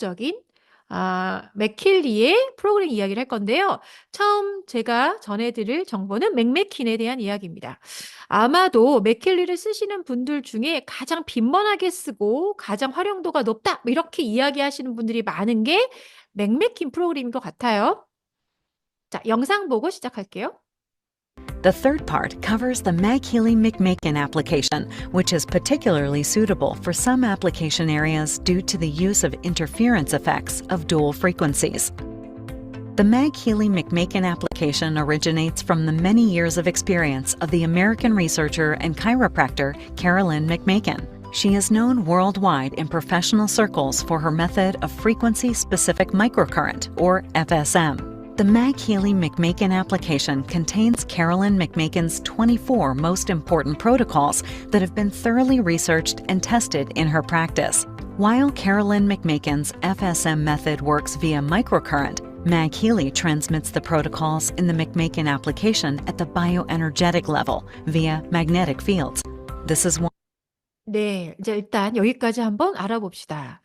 대표적인 맥킬리의 프로그램 이야기를 할 건데요. 처음 제가 전해 드릴 정보는 맥메킨에 대한 이야기입니다. 아마도 맥킬리를 쓰시는 분들 중에 가장 빈번하게 쓰고 가장 활용도가 높다 뭐 이렇게 이야기하시는 분들이 많은 게 맥메킨 프로그램인 것 같아요. 자, 영상 보고 시작할게요. The third part covers the Mag-Healy-McMakin application, which is particularly suitable for some application areas due to the use of interference effects of dual frequencies. The Mag-Healy-McMakin application originates from the many years of experience of the American researcher and chiropractor Carolyn McMakin. She is known worldwide in professional circles for her method of frequency-specific microcurrent, or FSM. The Mag-Healy-McMakin application contains Carolyn McMakin's 24 most important protocols that have been thoroughly researched and tested in her practice. While Carolyn McMakin's FSM method works via microcurrent, Mag-Healy transmits the protocols in the McMakin application at the bioenergetic level via magnetic fields. This is one. 네, 이제 일단 여기까지 한번 알아봅시다.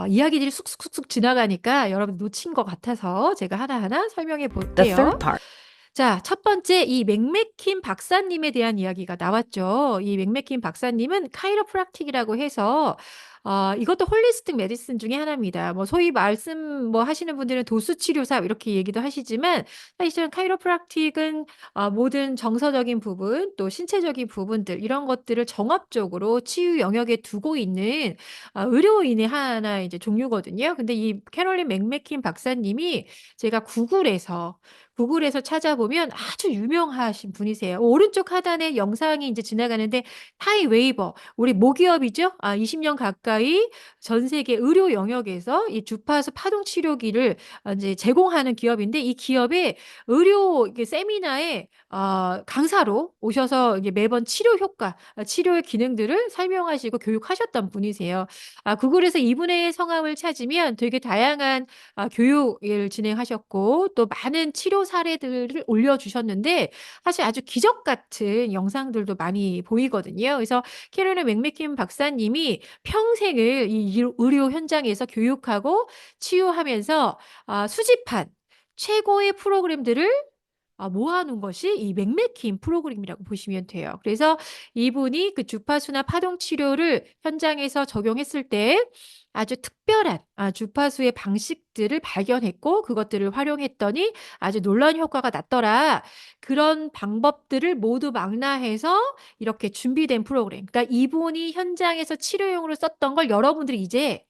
이야기들이 쑥쑥쑥쑥 지나가니까 여러분 놓친 것 같아서 제가 하나하나 설명해 The third 볼게요. part. 자, 첫 번째 이 맥메킨 박사님에 대한 이야기가 나왔죠. 이 맥메킨 박사님은 카이로프락틱이라고 해서 이것도 홀리스틱 메디슨 중에 하나입니다. 뭐 소위 말씀 뭐 하시는 분들은 도수 치료사 이렇게 얘기도 하시지만 사실은 카이로프락틱은 모든 정서적인 부분 또 신체적인 부분들 이런 것들을 종합적으로 치유 영역에 두고 있는 의료인의 하나 이제 종류거든요. 근데 이 캐롤린 맥메킨 박사님이 제가 구글에서 찾아보면 아주 유명하신 분이세요. 오른쪽 하단에 영상이 이제 지나가는데 타이 웨이버, 우리 모기업이죠. 20년 가까이 전 세계 의료 영역에서 이 주파수 파동 치료기를 이제 제공하는 기업인데 이 기업의 의료 이게 세미나에 강사로 오셔서 이게 매번 치료 효과, 치료의 기능들을 설명하시고 교육하셨던 분이세요. 구글에서 이분의 성함을 찾으면 되게 다양한 교육을 진행하셨고 또 많은 치료 사례들을 올려주셨는데 사실 아주 기적 같은 영상들도 많이 보이거든요. 그래서 캐롤린 맥메킨 박사님이 평생을 이 의료 현장에서 교육하고 치유하면서 수집한 최고의 프로그램들을 모아놓은 것이 이 맥메킨 프로그램이라고 보시면 돼요. 그래서 이분이 그 주파수나 파동 치료를 현장에서 적용했을 때 아주 특별한 주파수의 방식들을 발견했고 그것들을 활용했더니 아주 놀라운 효과가 났더라. 그런 방법들을 모두 망라해서 이렇게 준비된 프로그램. 그러니까 이분이 현장에서 치료용으로 썼던 걸 여러분들이 이제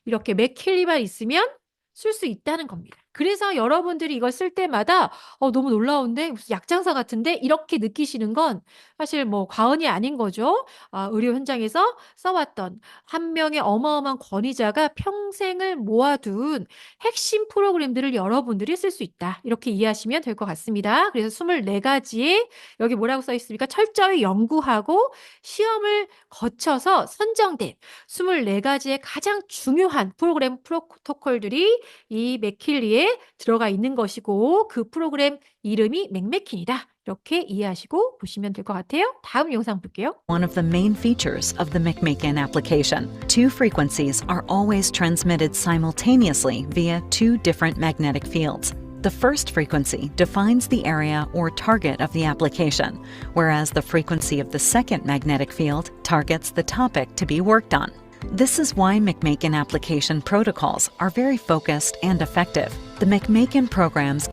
이렇게 맥힐리만 있으면 쓸 수 있다는 겁니다. 그래서 여러분들이 이걸 쓸 때마다 너무 놀라운데 무슨 약장사 같은데 이렇게 느끼시는 건 사실 뭐 과언이 아닌 거죠. 의료 현장에서 써왔던 한 명의 어마어마한 권위자가 평생을 모아둔 핵심 프로그램들을 여러분들이 쓸 수 있다. 이렇게 이해하시면 될 것 같습니다. 그래서 24가지의 여기 뭐라고 써 있습니까? 철저히 연구하고 시험을 거쳐서 선정된 24가지의 가장 중요한 프로그램 프로토콜들이 이 맥킬리에 들어가 있는 것이고 그 프로그램 이름이 맥메킨이다. 이렇게 이해하시고 보시면 될 것 같아요. 다음 영상 볼게요. One of the main features of the McMakin application. Two frequencies are always transmitted simultaneously via two different magnetic fields. The first frequency defines the area or target of the application, whereas the frequency of the second magnetic field targets the topic to be worked on. This is why McMakin application protocols are very focused and effective. The McMakin programs.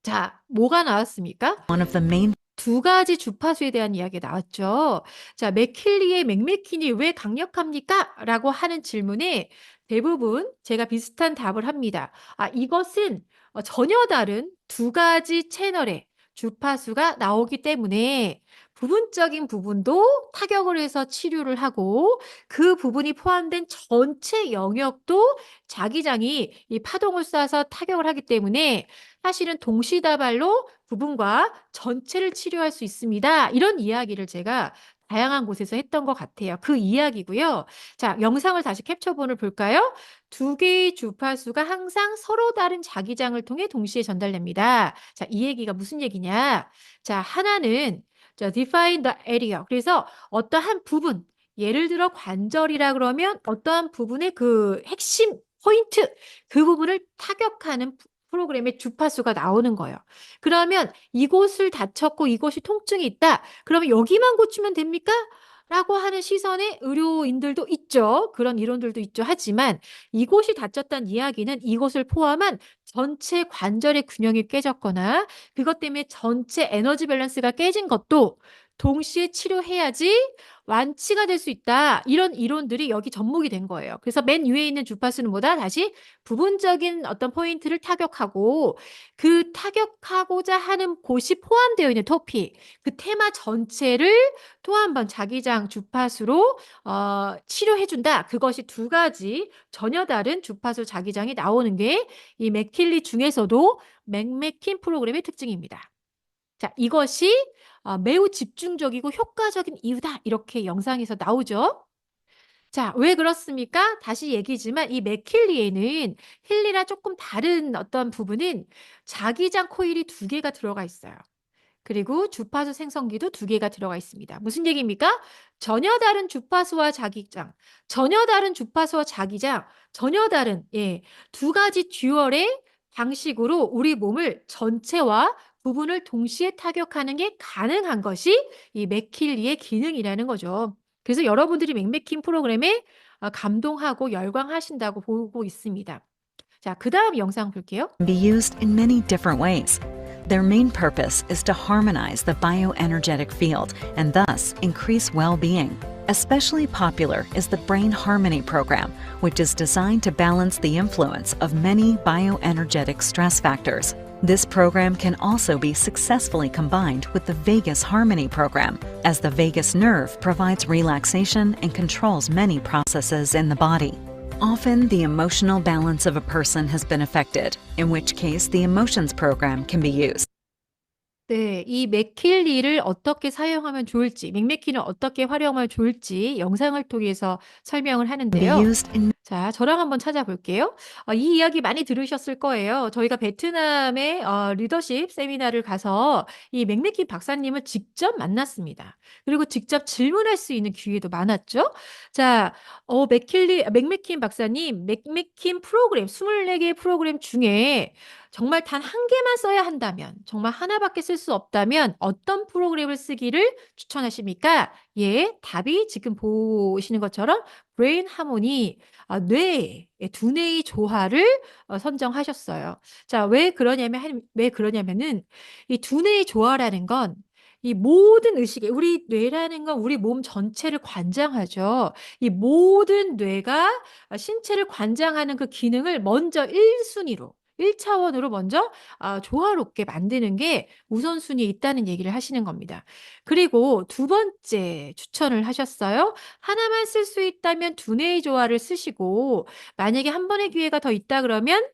자, 뭐가 나왔습니까? One of the main. 두 가지 주파수에 대한 이야기가 나왔죠. 자, 맥킬리의 맥메킨이 왜 강력합니까? 라고 하는 질문에 대부분 제가 비슷한 답을 합니다. 이것은 전혀 다른 두 가지 채널의 주파수가 나오기 때문에 부분적인 부분도 타격을 해서 치료를 하고 그 부분이 포함된 전체 영역도 자기장이 이 파동을 쏴서 타격을 하기 때문에 사실은 동시다발로 부분과 전체를 치료할 수 있습니다. 이런 이야기를 제가 다양한 곳에서 했던 것 같아요. 그 이야기고요. 자, 영상을 다시 캡처본을 볼까요? 두 개의 주파수가 항상 서로 다른 자기장을 통해 동시에 전달됩니다. 자, 이 얘기가 무슨 얘기냐? 자, 하나는 define the area. 그래서 어떠한 부분, 예를 들어 관절이라 그러면 어떠한 부분의 그 핵심 포인트, 그 부분을 타격하는 프로그램의 주파수가 나오는 거예요. 그러면 이곳을 다쳤고 이곳이 통증이 있다. 그러면 여기만 고치면 됩니까? 라고 하는 시선의 의료인들도 있죠. 그런 이론들도 있죠. 하지만 이곳이 다쳤다는 이야기는 이곳을 포함한 전체 관절의 균형이 깨졌거나 그것 때문에 전체 에너지 밸런스가 깨진 것도 동시에 치료해야지 완치가 될 수 있다. 이런 이론들이 여기 접목이 된 거예요. 그래서 맨 위에 있는 주파수는 뭐다? 다시 부분적인 어떤 포인트를 타격하고 그 타격하고자 하는 곳이 포함되어 있는 토픽, 그 테마 전체를 또 한 번 자기장 주파수로 치료해 준다. 그것이 두 가지 전혀 다른 주파수 자기장이 나오는 게 이 맥킬리 중에서도 맥메킨 프로그램의 특징입니다. 자, 이것이 매우 집중적이고 효과적인 이유다. 이렇게 영상에서 나오죠. 자, 왜 그렇습니까? 다시 얘기지만 이 맥킬리에는 힐리랑 조금 다른 어떤 부분은 자기장 코일이 두 개가 들어가 있어요. 그리고 주파수 생성기도 두 개가 들어가 있습니다. 무슨 얘기입니까? 전혀 다른 주파수와 자기장, 전혀 다른 주파수와 자기장, 전혀 다른 두 가지 듀얼의 방식으로 우리 몸을 전체와 부분을 동시에 타격하는 게 가능한 것이 이 맥킬리의 기능이라는 거죠. 그래서 여러분들이 맥메킨 프로그램에 감동하고 열광하신다고 보고 있습니다. 자, 그다음 영상 볼게요. Can be used in many different ways. Their main purpose is to harmonize the bioenergetic field and thus increase well being. Especially popular is the Brain Harmony program, which is designed to balance the influence of many bioenergetic stress factors. This program can also be successfully combined with the Vagus Harmony program, as the vagus nerve provides relaxation and controls many processes in the body. Often, the emotional balance of a person has been affected, in which case the emotions program can be used. 네, 이 맥킬리를 어떻게 사용하면 좋을지, 맥메킨을 어떻게 활용하면 좋을지 영상을 통해서 설명을 Can be 하는데요. used in 자, 저랑 한번 찾아볼게요. 이 이야기 많이 들으셨을 거예요. 저희가 베트남의 리더십 세미나를 가서 이 맥메킨 박사님을 직접 만났습니다. 그리고 직접 질문할 수 있는 기회도 많았죠. 자, 맥메킨 박사님, 맥메킨 프로그램, 24개의 프로그램 중에 정말 단 한 개만 써야 한다면, 정말 하나밖에 쓸 수 없다면 어떤 프로그램을 쓰기를 추천하십니까? 예, 답이 지금 보시는 것처럼 브레인 하모니, 뇌, 두뇌의 조화를 선정하셨어요. 자, 왜 그러냐면은 이 두뇌의 조화라는 건 이 모든 의식에 우리 뇌라는 건 우리 몸 전체를 관장하죠. 이 모든 뇌가 신체를 관장하는 그 기능을 먼저 1순위로 1차원으로 먼저 조화롭게 만드는 게 우선순위에 있다는 얘기를 하시는 겁니다. 그리고 두 번째 추천을 하셨어요. 하나만 쓸 수 있다면 두뇌의 조화를 쓰시고 만약에 한 번의 기회가 더 있다 그러면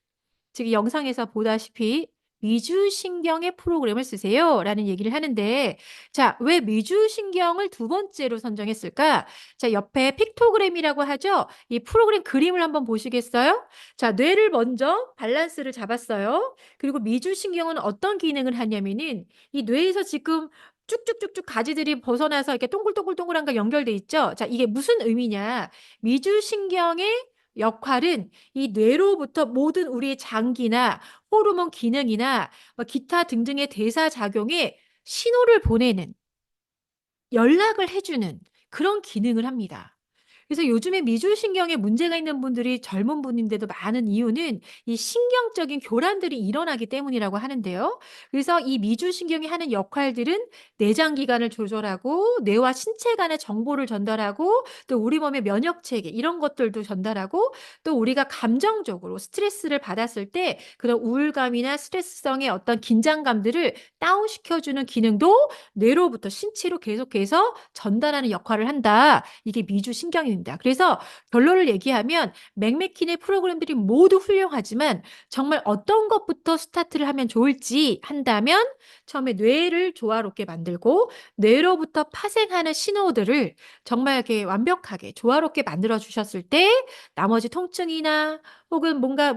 지금 영상에서 보다시피 미주신경의 프로그램을 쓰세요라는 얘기를 하는데 자, 왜 미주신경을 두 번째로 선정했을까? 자, 옆에 픽토그램이라고 하죠. 이 프로그램 그림을 한번 보시겠어요? 자, 뇌를 먼저 밸런스를 잡았어요. 그리고 미주신경은 어떤 기능을 하냐면은 이 뇌에서 지금 쭉쭉쭉쭉 가지들이 벗어나서 이렇게 동글동글동글한 거 연결돼 있죠. 자, 이게 무슨 의미냐? 미주신경의 역할은 이 뇌로부터 모든 우리의 장기나 호르몬 기능이나 기타 등등의 대사 작용에 신호를 보내는 연락을 해주는 그런 기능을 합니다. 그래서 요즘에 미주신경에 문제가 있는 분들이 젊은 분인데도 많은 이유는 이 신경적인 교란들이 일어나기 때문이라고 하는데요. 그래서 이 미주신경이 하는 역할들은 내장 기관을 조절하고 뇌와 신체 간의 정보를 전달하고 또 우리 몸의 면역 체계 이런 것들도 전달하고 또 우리가 감정적으로 스트레스를 받았을 때 그런 우울감이나 스트레스성의 어떤 긴장감들을 다운시켜주는 기능도 뇌로부터 신체로 계속해서 전달하는 역할을 한다. 이게 미주신경입니다. 그래서 결론을 얘기하면 맥메킨의 프로그램들이 모두 훌륭하지만 정말 어떤 것부터 스타트를 하면 좋을지 한다면 처음에 뇌를 조화롭게 만들고 뇌로부터 파생하는 신호들을 정말 이렇게 완벽하게 조화롭게 만들어 주셨을 때 나머지 통증이나 혹은 뭔가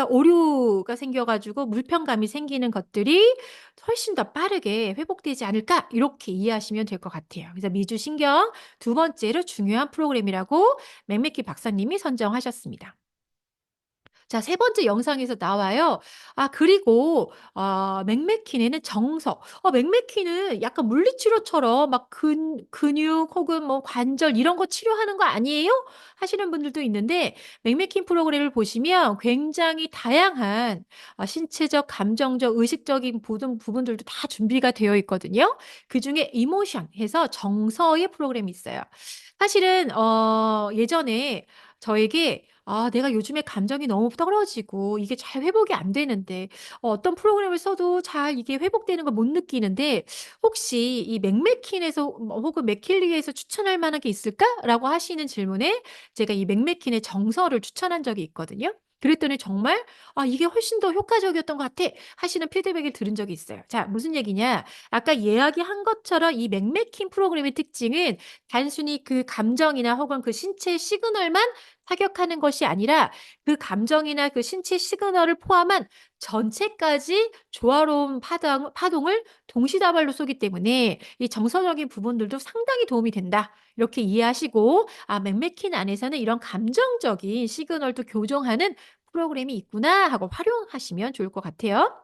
오류가 생겨 가지고 불편감이 생기는 것들이 훨씬 더 빠르게 회복되지 않을까 이렇게 이해하시면 될 것 같아요. 그래서 미주신경 두 번째로 중요한 프로그램이라고 맥메키 박사님이 선정하셨습니다. 자, 세 번째 영상에서 나와요. 그리고 맥메킨에는 정석, 맥메킨은 약간 물리치료처럼 막 근육 혹은 뭐 관절 이런 거 치료하는 거 아니에요? 하시는 분들도 있는데, 맥메킨 프로그램을 보시면 굉장히 다양한 신체적, 감정적, 의식적인 부분들도 다 준비가 되어 있거든요. 그중에 이모션 해서 정서의 프로그램이 있어요. 사실은 예전에 저에게 내가 요즘에 감정이 너무 떨어지고 이게 잘 회복이 안 되는데 어떤 프로그램을 써도 잘 이게 회복되는 걸 못 느끼는데 혹시 이 맥메킨에서 혹은 맥킬리에서 추천할 만한 게 있을까?"라고 하시는 질문에 제가 이 맥메킨의 정서를 추천한 적이 있거든요. 그랬더니 정말 이게 훨씬 더 효과적이었던 것 같아." 하시는 피드백을 들은 적이 있어요. 자, 무슨 얘기냐? 아까 이야기한 것처럼 이 맥메킨 프로그램의 특징은 단순히 그 감정이나 혹은 그 신체 시그널만 타격하는 것이 아니라 그 감정이나 그 신체 시그널을 포함한 전체까지 조화로운 파동을 동시다발로 쏘기 때문에 이 정서적인 부분들도 상당히 도움이 된다. 이렇게 이해하시고 맥메킨 안에서는 이런 감정적인 시그널도 교정하는 프로그램이 있구나 하고 활용하시면 좋을 것 같아요.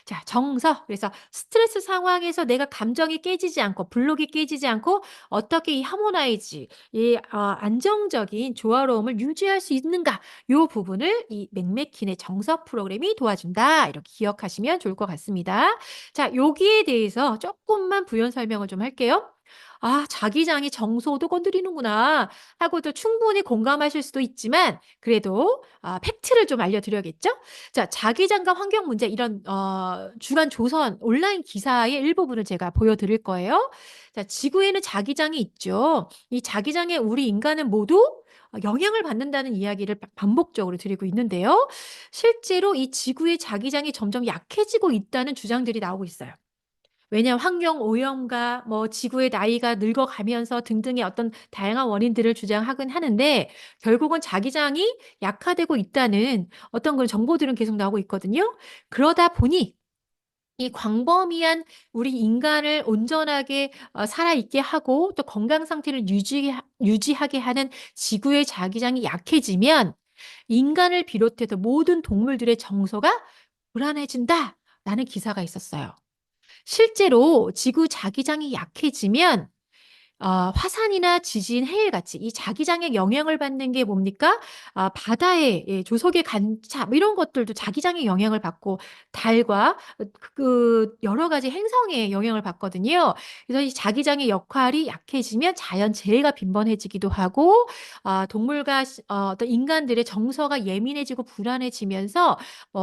자, 정서. 그래서 스트레스 상황에서 내가 감정이 깨지지 않고 블록이 깨지지 않고 어떻게 이 하모나이즈 이 안정적인 조화로움을 유지할 수 있는가 요 부분을 이 맥메킨의 정서 프로그램이 도와준다. 이렇게 기억하시면 좋을 것 같습니다. 자, 여기에 대해서 조금만 부연 설명을 좀 할게요. 자기장이 정서도 건드리는구나 하고도 충분히 공감하실 수도 있지만 그래도 팩트를 좀 알려드려야겠죠? 자, 자기장과 환경 문제 이런 주간 조선 온라인 기사의 일부분을 제가 보여드릴 거예요. 자, 지구에는 자기장이 있죠. 이 자기장에 우리 인간은 모두 영향을 받는다는 이야기를 반복적으로 드리고 있는데요. 실제로 이 지구의 자기장이 점점 약해지고 있다는 주장들이 나오고 있어요. 왜냐하면 환경 오염과 뭐 지구의 나이가 늙어가면서 등등의 어떤 다양한 원인들을 주장하긴 하는데 결국은 자기장이 약화되고 있다는 어떤 그런 정보들은 계속 나오고 있거든요. 그러다 보니 이 광범위한 우리 인간을 온전하게 살아있게 하고 또 건강 상태를 유지하게 하는 지구의 자기장이 약해지면 인간을 비롯해서 모든 동물들의 정서가 불안해진다라는 기사가 있었어요. 실제로 지구 자기장이 약해지면 화산이나 지진, 해일같이 이 자기장에 영향을 받는 게 뭡니까? 바다의 조석의 간차 뭐 이런 것들도 자기장의 영향을 받고 달과 여러 가지 행성에 영향을 받거든요. 그래서 이 자기장의 역할이 약해지면 자연재해가 빈번해지기도 하고 동물과 어떤 인간들의 정서가 예민해지고 불안해지면서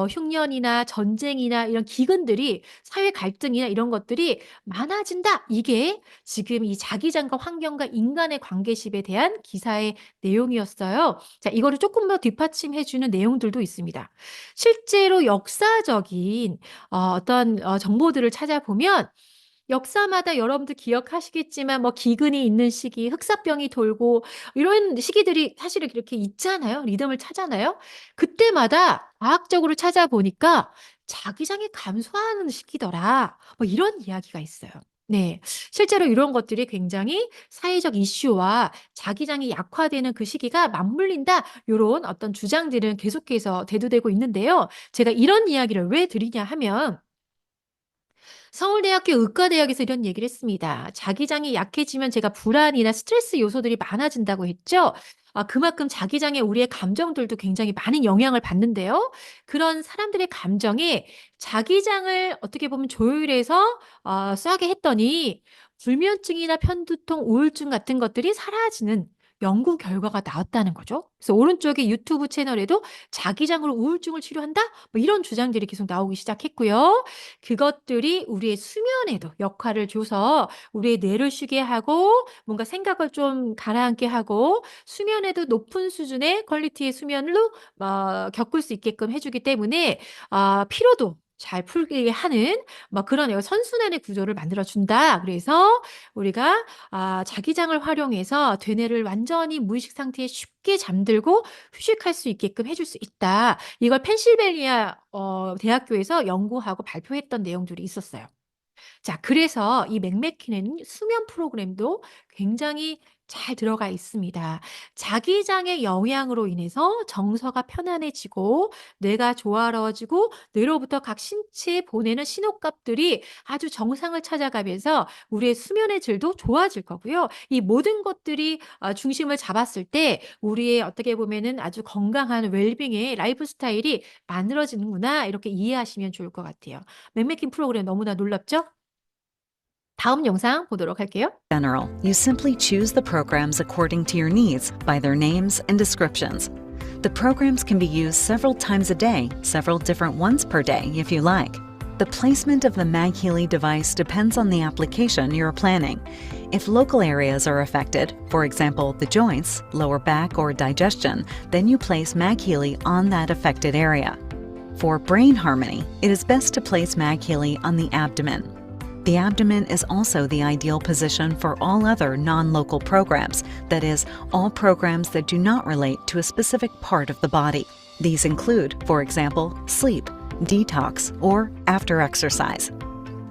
흉년이나 전쟁이나 이런 기근들이 사회 갈등이나 이런 것들이 많아진다. 이게 지금 이 자기장과 환경과 인간의 관계십에 대한 기사의 내용이었어요. 자, 이거를 조금 더 뒷받침해 주는 내용들도 있습니다. 실제로 역사적인 어떤 정보들을 찾아보면 역사마다 여러분들 기억하시겠지만 뭐 기근이 있는 시기, 흑사병이 돌고 이런 시기들이 사실은 이렇게 있잖아요. 리듬을 타잖아요. 그때마다 과학적으로 찾아보니까 자기장이 감소하는 시기더라. 뭐 이런 이야기가 있어요. 네. 실제로 이런 것들이 굉장히 사회적 이슈와 자기장이 약화되는 그 시기가 맞물린다. 요런 어떤 주장들은 계속해서 대두되고 있는데요. 제가 이런 이야기를 왜 드리냐 하면 서울대학교 의과대학에서 이런 얘기를 했습니다. 자기장이 약해지면 제가 불안이나 스트레스 요소들이 많아진다고 했죠. 그만큼 자기장에 우리의 감정들도 굉장히 많은 영향을 받는데요. 그런 사람들의 감정에 자기장을 어떻게 보면 조율해서 싸게 했더니 불면증이나 편두통, 우울증 같은 것들이 사라지는 연구 결과가 나왔다는 거죠. 그래서 오른쪽에 유튜브 채널에도 자기장으로 우울증을 치료한다? 뭐 이런 주장들이 계속 나오기 시작했고요. 그것들이 우리의 수면에도 역할을 줘서 우리의 뇌를 쉬게 하고 뭔가 생각을 좀 가라앉게 하고 수면에도 높은 수준의 퀄리티의 수면으로 겪을 수 있게끔 해 주기 때문에 피로도 잘 풀게 하는 그런 선순환의 구조를 만들어 준다. 그래서 우리가 자기장을 활용해서 되뇌를 완전히 무의식 상태에 쉽게 잠들고 휴식할 수 있게끔 해줄 수 있다. 이걸 펜실베니아 대학교에서 연구하고 발표했던 내용들이 있었어요. 자, 그래서 이 맥메키는 수면 프로그램도 굉장히 잘 들어가 있습니다. 자기장의 영향으로 인해서 정서가 편안해지고 뇌가 조화로워지고 뇌로부터 각 신체에 보내는 신호값들이 아주 정상을 찾아가면서 우리의 수면의 질도 좋아질 거고요. 이 모든 것들이 중심을 잡았을 때 우리의 어떻게 보면은 아주 건강한 웰빙의 라이프 스타일이 만들어지는구나 이렇게 이해하시면 좋을 것 같아요. 맥메킨 프로그램 너무나 놀랍죠? 다음 영상 보도록 할게요. General, you simply choose the programs according to your needs by their names and descriptions. The programs can be used several times a day, several different ones per day if you like. The placement of the MagHealy device depends on the application you're planning. If local areas are affected, for example, the joints, lower back, or digestion, then you place MagHealy on that affected area. For brain harmony, it is best to place MagHealy on the abdomen. The abdomen is also the ideal position for all other non-local programs, that is, all programs that do not relate to a specific part of the body. These include, for example, sleep, detox, or after exercise.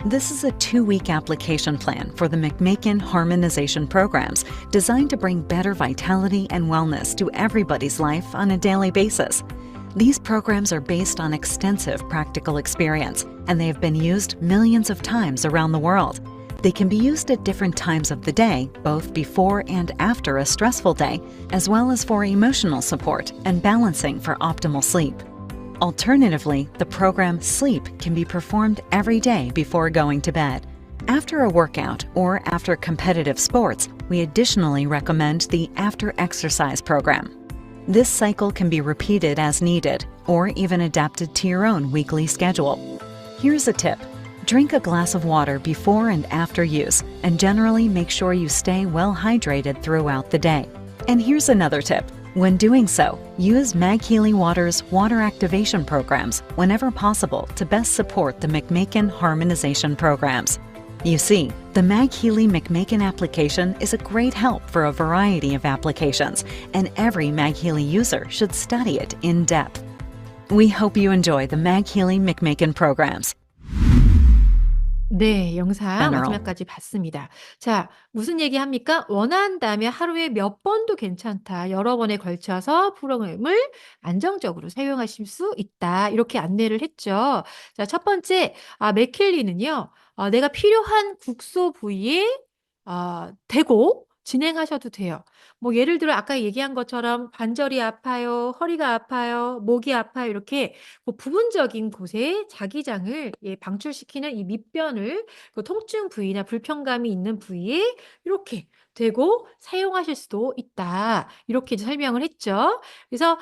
This is a 2-week application plan for the McMakin harmonization programs designed to bring better vitality and wellness to everybody's life on a daily basis. These programs are based on extensive practical experience, and they have been used millions of times around the world. They can be used at different times of the day, both before and after a stressful day, as well as for emotional support and balancing for optimal sleep. Alternatively, the program Sleep can be performed every day before going to bed. After a workout or after competitive sports, we additionally recommend the After Exercise program. This cycle can be repeated as needed or even adapted to your own weekly schedule. Here's a tip. Drink a glass of water before and after use, and generally make sure you stay well hydrated throughout the day. And here's another tip. When doing so, use MagHealy Water's water activation programs whenever possible to best support the McMakin harmonization programs. You see, the MagHealy McMakin application is a great help for a variety of applications, and every MagHealy user should study it in depth. We hope you enjoy the MagHealy McMakin programs. 네, 영상 General. 마지막까지 봤습니다. 자, 무슨 얘기합니까? 원한다면 하루에 몇 번도 괜찮다. 여러 번에 걸쳐서 프로그램을 안정적으로 사용하실 수 있다. 이렇게 안내를 했죠. 자, 첫 번째, 맥킬리는요, 내가 필요한 국소 부위에 대고 진행하셔도 돼요. 예를 들어 아까 얘기한 것처럼 관절이 아파요, 허리가 아파요, 목이 아파요 이렇게 부분적인 곳에 자기장을 방출시키는 이 밑변을 그 통증 부위나 불편감이 있는 부위에 이렇게 대고 사용하실 수도 있다. 이렇게 이제 설명을 했죠. 그래서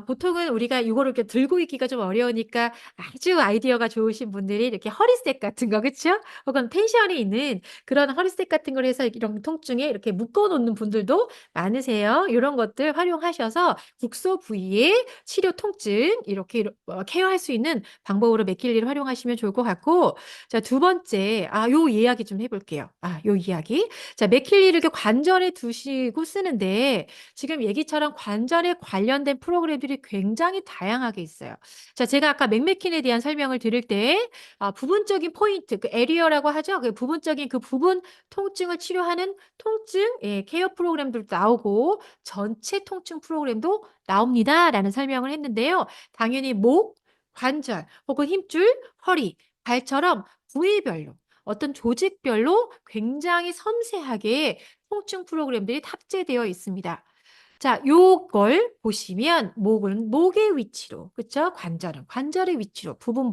보통은 우리가 이거를 이렇게 들고 있기가 좀 어려우니까 아주 아이디어가 좋으신 분들이 이렇게 허리셋 같은 거, 그쵸? 혹은 텐션이 있는 그런 허리셋 같은 걸 해서 이런 통증에 이렇게 묶어 놓는 분들도 많으세요. 이런 것들 활용하셔서 국소 부위의 치료 통증 이렇게 케어할 수 있는 방법으로 맥킬리를 활용하시면 좋을 것 같고, 자, 두 번째, 요 이야기 좀 해볼게요. 요 이야기. 자, 맥킬리를 이렇게 관절에 두시고 쓰는데 지금 얘기처럼 관절에 관련된 프로그램들이 굉장히 다양하게 있어요. 자, 제가 아까 맥메킨에 대한 설명을 드릴 때 부분적인 포인트, 그 에리어라고 하죠. 그 부분적인 그 부분 통증을 치료하는 통증 케어 프로그램들도 나오고 전체 통증 프로그램도 나옵니다라는 설명을 했는데요. 당연히 목, 관절 혹은 힘줄, 허리, 발처럼 부위별로 어떤 조직별로 굉장히 섬세하게 통증 프로그램들이 탑재되어 있습니다. 자, 요걸 보시면 목은 목의 위치로, 그쵸? 관절은 관절의 위치로 부분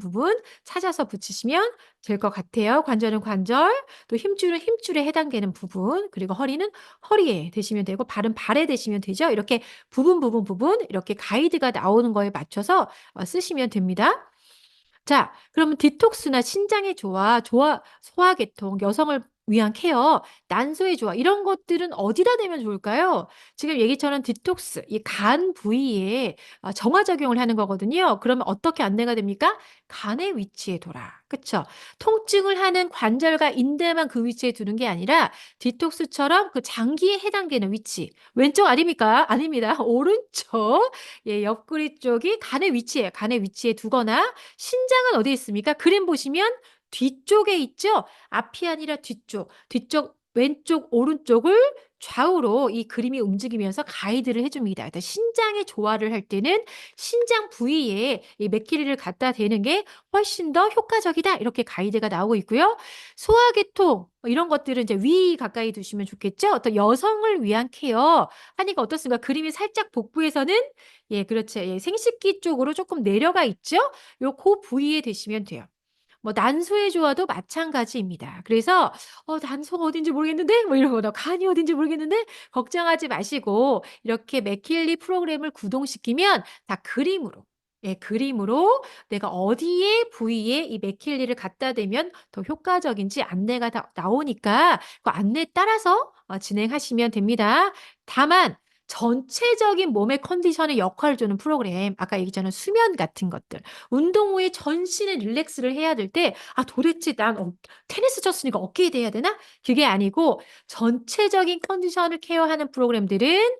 찾아서 붙이시면 될 것 같아요. 관절은 관절, 또 힘줄은 힘줄에 해당되는 부분, 그리고 허리는 허리에 대시면 되고 발은 발에 대시면 되죠. 이렇게 부분 이렇게 가이드가 나오는 거에 맞춰서 쓰시면 됩니다. 자, 그러면 디톡스나 신장의 소화계통, 여성을 위한 케어, 난소의 조화 이런 것들은 어디다 대면 좋을까요? 지금 얘기처럼 디톡스, 이 간 부위에 정화 작용을 하는 거거든요. 그러면 어떻게 안내가 됩니까? 간의 위치에 둬라. 그쵸? 통증을 하는 관절과 인대만 그 위치에 두는 게 아니라 디톡스처럼 그 장기에 해당되는 위치. 왼쪽 아닙니까? 아닙니다. 오른쪽. 예, 옆구리 쪽이 간의 위치예요. 간의 위치에 두거나 신장은 어디에 있습니까? 그림 보시면 뒤쪽에 있죠? 앞이 아니라 뒤쪽. 뒤쪽 왼쪽 오른쪽을 좌우로 이 그림이 움직이면서 가이드를 해 줍니다. 일단 신장의 조화를 할 때는 신장 부위에 이 맥키리를 갖다 대는 게 훨씬 더 효과적이다. 이렇게 가이드가 나오고 있고요. 소화계통 이런 것들은 이제 위 가까이 두시면 좋겠죠. 어떤 여성을 위한 케어 하니까 어떻습니까? 그림이 살짝 복부에서는 예, 그렇죠. 예, 생식기 쪽으로 조금 내려가 있죠. 요 그 부위에 대시면 돼요. 뭐 난소의 조화도 마찬가지입니다. 그래서 난소가 어딘지 모르겠는데 뭐 이러거나 간이 어딘지 모르겠는데 걱정하지 마시고 이렇게 맥킬리 프로그램을 구동시키면 다 그림으로 예, 그림으로 내가 어디에 부위에 이 맥킬리를 갖다 대면 더 효과적인지 안내가 다 나오니까 그 안내에 따라서 진행하시면 됩니다. 다만 전체적인 몸의 컨디션에 역할을 주는 프로그램, 아까 얘기했잖아요. 수면 같은 것들. 운동 후에 전신에 릴렉스를 해야 될 때, 도대체 난 테니스 쳤으니까 어깨에 대야 되나? 그게 아니고 전체적인 컨디션을 케어하는 프로그램들은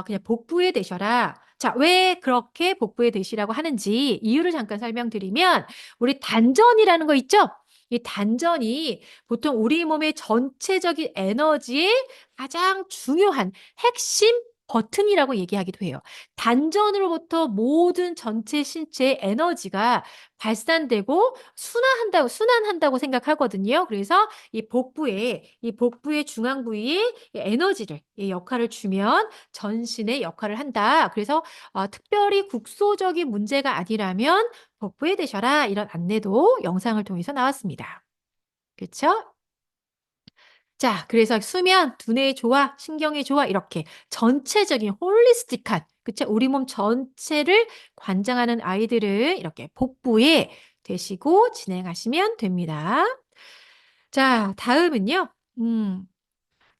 그냥 복부에 대셔라. 자, 왜 그렇게 복부에 대시라고 하는지 이유를 잠깐 설명드리면 우리 단전이라는 거 있죠? 이 단전이 보통 우리 몸의 전체적인 에너지의 가장 중요한 핵심 버튼이라고 얘기하기도 해요. 단전으로부터 모든 전체 신체의 에너지가 발산되고 순환한다고 생각하거든요. 그래서 이 복부의 중앙 부위에 이 에너지를, 이 역할을 주면 전신의 역할을 한다. 그래서 특별히 국소적인 문제가 아니라면 복부에 대셔라. 이런 안내도 영상을 통해서 나왔습니다. 그렇죠? 자, 그래서 수면, 두뇌의 조화, 신경의 조화 이렇게 전체적인 홀리스틱한 그쵸? 우리 몸 전체를 관장하는 아이들을 이렇게 복부에 대시고 진행하시면 됩니다. 자, 다음은요.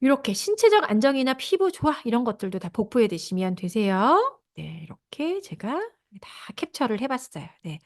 이렇게 신체적 안정이나 피부 조화 이런 것들도 다 복부에 대시면 되세요. 네, 이렇게 제가 다 캡처를 해봤어요. 네.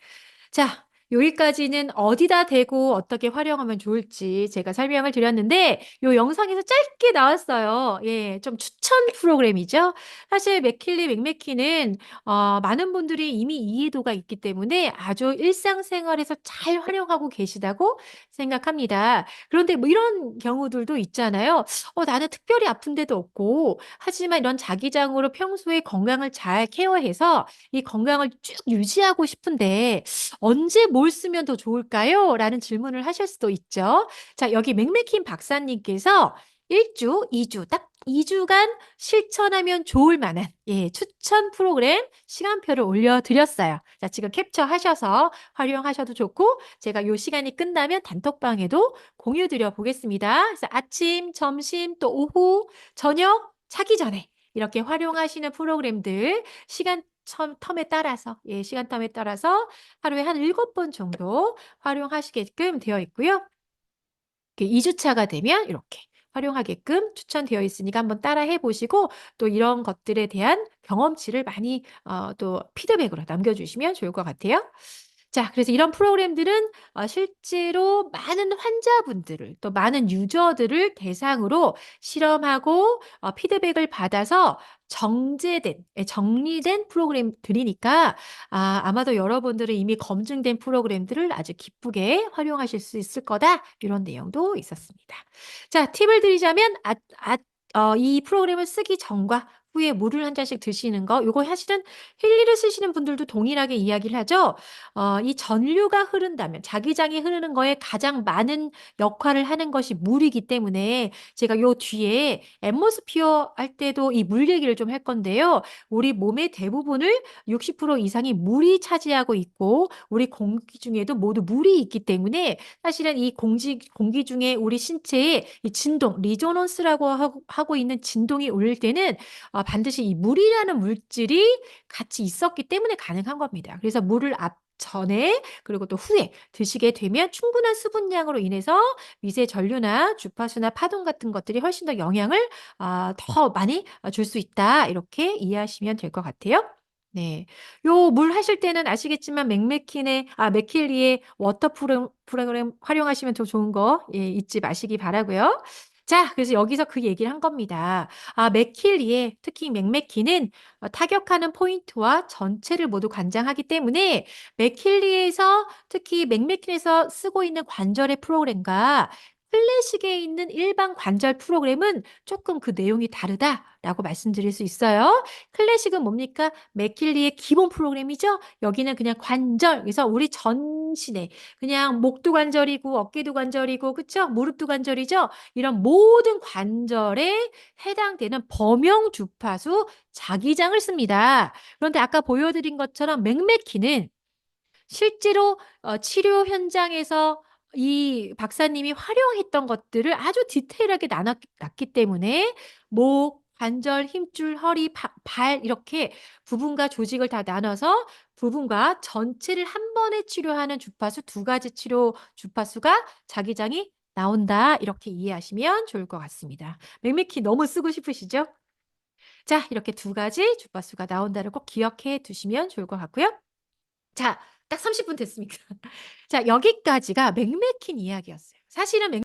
자, 여기까지는 어디다 대고 어떻게 활용하면 좋을지 제가 설명을 드렸는데 요 영상에서 짧게 나왔어요. 예, 좀 추천 프로그램이죠. 사실 맥킬리 맥메키는 많은 분들이 이미 이해도가 있기 때문에 아주 일상생활에서 잘 활용하고 계시다고 생각합니다. 그런데 뭐 이런 경우들도 있잖아요. 나는 특별히 아픈 데도 없고 하지만 이런 자기장으로 평소에 건강을 잘 케어해서 이 건강을 쭉 유지하고 싶은데 언제 뭘 쓰면 더 좋을까요? 라는 질문을 하실 수도 있죠. 자, 여기 맥메킨 박사님께서 1주, 2주, 딱 2주간 실천하면 좋을 만한 예, 추천 프로그램 시간표를 올려드렸어요. 자, 지금 캡처하셔서 활용하셔도 좋고 제가 요 시간이 끝나면 단톡방에도 공유 드려 보겠습니다. 그래서 아침, 점심, 또 오후, 저녁, 자기 전에 이렇게 활용하시는 프로그램들 시간 텀에 따라서 예, 시간 텀에 따라서 하루에 한 7번 정도 활용하시게끔 되어 있고요. 2주차가 되면 이렇게 활용하게끔 추천되어 있으니까 한번 따라해 보시고 또 이런 것들에 대한 경험치를 많이 또 피드백으로 남겨주시면 좋을 것 같아요. 자, 그래서 이런 프로그램들은 실제로 많은 환자분들을 또 많은 유저들을 대상으로 실험하고 피드백을 받아서 정리된 프로그램들이니까 아마도 여러분들은 이미 검증된 프로그램들을 아주 기쁘게 활용하실 수 있을 거다. 이런 내용도 있었습니다. 자, 팁을 드리자면 이 프로그램을 쓰기 전과 후에 물을 한 잔씩 드시는 거 요거 사실은 힐리를 쓰시는 분들도 동일하게 이야기를 하죠. 이 전류가 흐른다면 자기장이 흐르는 거에 가장 많은 역할을 하는 것이 물이기 때문에 제가 요 뒤에 앰모스피어 할 때도 이 물 얘기를 좀 할 건데요. 우리 몸의 대부분을 60% 이상이 물이 차지하고 있고 우리 공기 중에도 모두 물이 있기 때문에 사실은 이 공기 중에 우리 신체에 이 진동, 리조넌스라고 하고 있는 진동이 울릴 때는 반드시 이 물이라는 물질이 같이 있었기 때문에 가능한 겁니다. 그래서 물을 전에 그리고 또 후에 드시게 되면 충분한 수분량으로 인해서 미세 전류나 주파수나 파동 같은 것들이 훨씬 더 영향을 더 많이 줄 수 있다. 이렇게 이해하시면 될 것 같아요. 네. 요 물 하실 때는 아시겠지만 맥킬리의 워터 프로그램 활용하시면 더 좋은 거 잊지 마시기 바라고요. 자, 그래서 여기서 그 얘기를 한 겁니다. 맥킬리의 특히 맥메키는 타격하는 포인트와 전체를 모두 관장하기 때문에 맥킬리에서 특히 맥메킨에서 쓰고 있는 관절의 프로그램과 클래식에 있는 일반 관절 프로그램은 조금 그 내용이 다르다라고 말씀드릴 수 있어요. 클래식은 뭡니까? 맥킬리의 기본 프로그램이죠. 여기는 그냥 관절. 그래서 우리 전신에 그냥 목도 관절이고 어깨도 관절이고 그쵸? 무릎도 관절이죠. 이런 모든 관절에 해당되는 범용 주파수 자기장을 씁니다. 그런데 아까 보여드린 것처럼 맥메키는 실제로 치료 현장에서 이 박사님이 활용했던 것들을 아주 디테일하게 놨기 때문에 목, 관절, 힘줄, 허리, 발 이렇게 부분과 조직을 다 나눠서 부분과 전체를 한 번에 치료하는 주파수 두 가지 치료 주파수가 자기장이 나온다. 이렇게 이해하시면 좋을 것 같습니다. 맥메키 너무 쓰고 싶으시죠? 자, 이렇게 두 가지 주파수가 나온다를 꼭 기억해 두시면 좋을 것 같고요. 자, 딱 30분 됐습니다. 자, 여기까지가 맥메킨 이야기였어요. 사실은